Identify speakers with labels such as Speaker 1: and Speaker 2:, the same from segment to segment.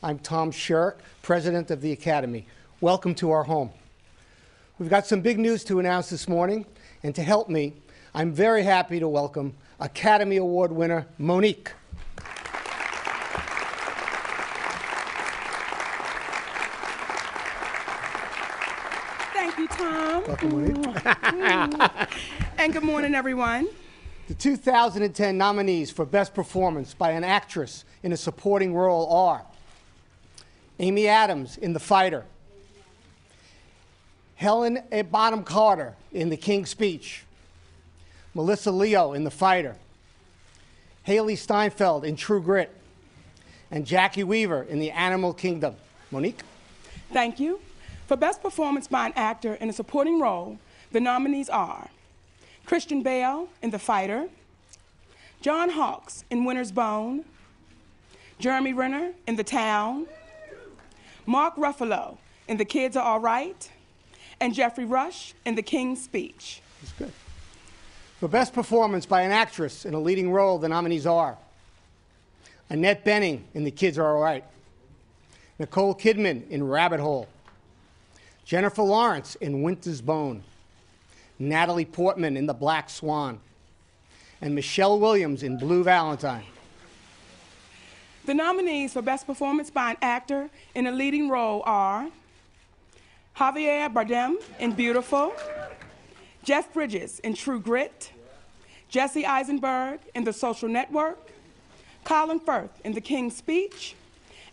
Speaker 1: I'm Tom Shirk, President of the Academy. Welcome to our home. We've got some big news to announce this morning, and to help me, I'm very happy to welcome Academy Award winner Monique.
Speaker 2: Thank you, Tom.
Speaker 1: Welcome, Monique.
Speaker 2: And good morning, everyone.
Speaker 1: The 2010 nominees for Best Performance by an Actress in a Supporting Role are Amy Adams in The Fighter, Helen Bonham Carter in The King's Speech, Melissa Leo in The Fighter, Haley Steinfeld in True Grit, and Jackie Weaver in The Animal Kingdom. Monique?
Speaker 2: Thank you. For Best Performance by an Actor in a Supporting Role, the nominees are Christian Bale in The Fighter, John Hawkes in Winter's Bone, Jeremy Renner in The Town, Mark Ruffalo in The Kids Are All Right, and Jeffrey Rush in The King's Speech.
Speaker 1: That's good. For Best Performance by an Actress in a Leading Role, the nominees are Annette Bening in The Kids Are All Right, Nicole Kidman in Rabbit Hole, Jennifer Lawrence in Winter's Bone, Natalie Portman in The Black Swan, and Michelle Williams in Blue Valentine.
Speaker 2: The nominees for Best Performance by an Actor in a Leading Role are Javier Bardem in Beautiful, Jeff Bridges in True Grit, Jesse Eisenberg in The Social Network, Colin Firth in The King's Speech,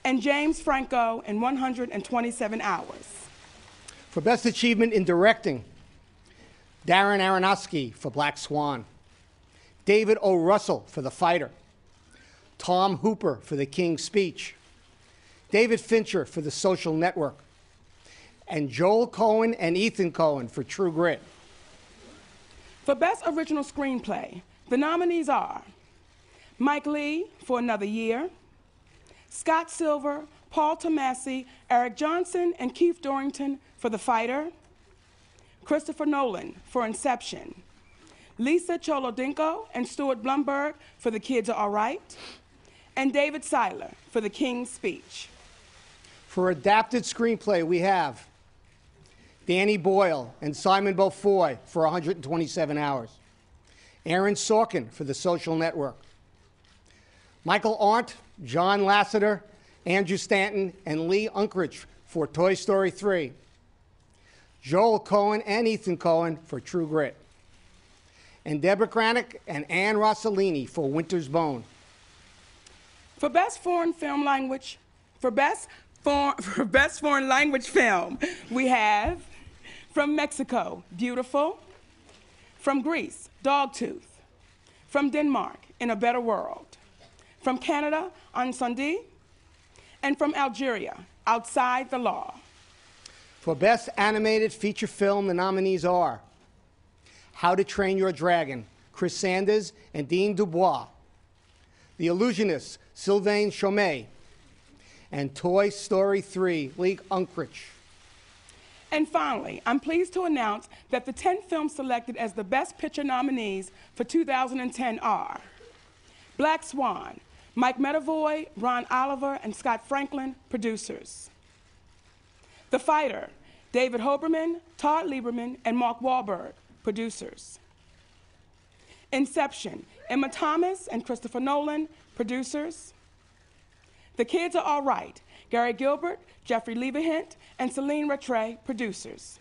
Speaker 2: and James Franco in 127 Hours.
Speaker 1: For Best Achievement in Directing, Darren Aronofsky for Black Swan, David O. Russell for The Fighter, Tom Hooper for The King's Speech, David Fincher for The Social Network, and Joel Cohen and Ethan Cohen for True Grit.
Speaker 2: For Best Original Screenplay, the nominees are Mike Lee for Another Year, Scott Silver, Paul Tomasi, Eric Johnson, and Keith Dorrington for The Fighter, Christopher Nolan for Inception, Lisa Cholodinko and Stuart Blumberg for The Kids Are All Right, and David Seiler for The King's Speech.
Speaker 1: For Adapted Screenplay, we have Danny Boyle and Simon Beaufoy for 127 Hours, Aaron Sorkin for The Social Network, Michael Arndt, John Lasseter, Andrew Stanton, and Lee Unkrich for Toy Story 3, Joel Cohen and Ethan Cohen for True Grit, and Deborah Granick and Ann Rossellini for Winter's Bone.
Speaker 2: For Best Foreign Language Film, we have from Mexico, Beautiful, from Greece, Dogtooth, from Denmark, In a Better World, from Canada, Encendi, and from Algeria, Outside the Law.
Speaker 1: For Best Animated Feature Film, the nominees are How to Train Your Dragon, Chris Sanders and Dean Dubois, The Illusionist, Sylvain Chomet, and Toy Story 3, Lee Unkrich.
Speaker 2: And finally, I'm pleased to announce that the 10 films selected as the Best Picture nominees for 2010 are Black Swan, Mike Medavoy, Ron Oliver, and Scott Franklin, producers. The Fighter, David Hoberman, Todd Lieberman, and Mark Wahlberg, producers. Inception, Emma Thomas and Christopher Nolan, producers. The Kids Are All Right, Gary Gilbert, Jeffrey Leverhent, and Celine Rattray, producers.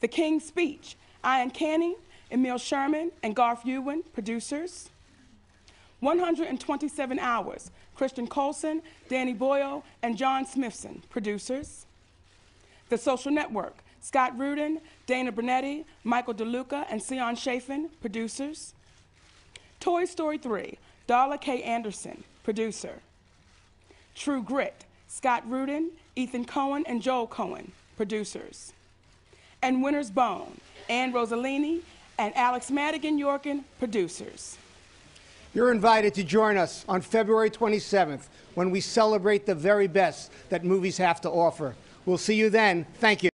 Speaker 2: The King's Speech, Ian Canny, Emil Sherman, and Garth Ewan, producers. 127 Hours, Christian Coulson, Danny Boyle, and John Smithson, producers. The Social Network, Scott Rudin, Dana Bernetti, Michael DeLuca, and Sion Chafin, producers. Toy Story 3, Darla K. Anderson, producer. True Grit, Scott Rudin, Ethan Cohen, and Joel Cohen, producers. And Winter's Bone, Ann Rossellini, and Alex Madigan Yorkin, producers.
Speaker 1: You're invited to join us on February 27th when we celebrate the very best that movies have to offer. We'll see you then. Thank you.